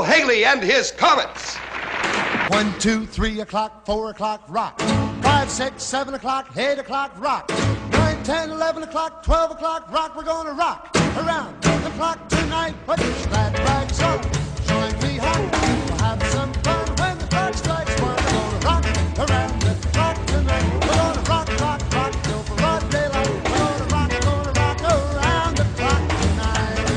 Bill Haley and his Comets. 1, 2, 3 o'clock, 4 o'clock, rock. 5, 6, 7 o'clock, 8 o'clock, rock. 9, 10, 11 o'clock, 12 o'clock, rock. We're gonna rock around the clock tonight. Put your glad rags on, join me home. We'll have some fun when the clock strikes 1. We're gonna rock around the clock tonight. We're gonna rock, rock, rock till for broad daylight. We're gonna rock around the clock tonight.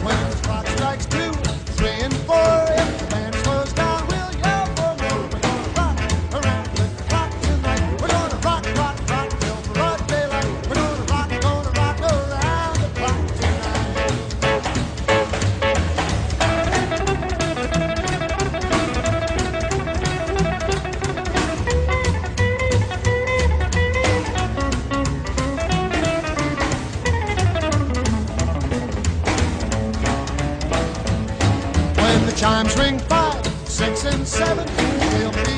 When the clock strikes 2, 3, and 4, if the band slows down, we'll yell for more. We're gonna rock around the clock tonight. We're gonna rock, rock, rock till for broad daylight. We're gonna rock around the clock tonight. When the chimes ring 5, 6, and 7, we'll be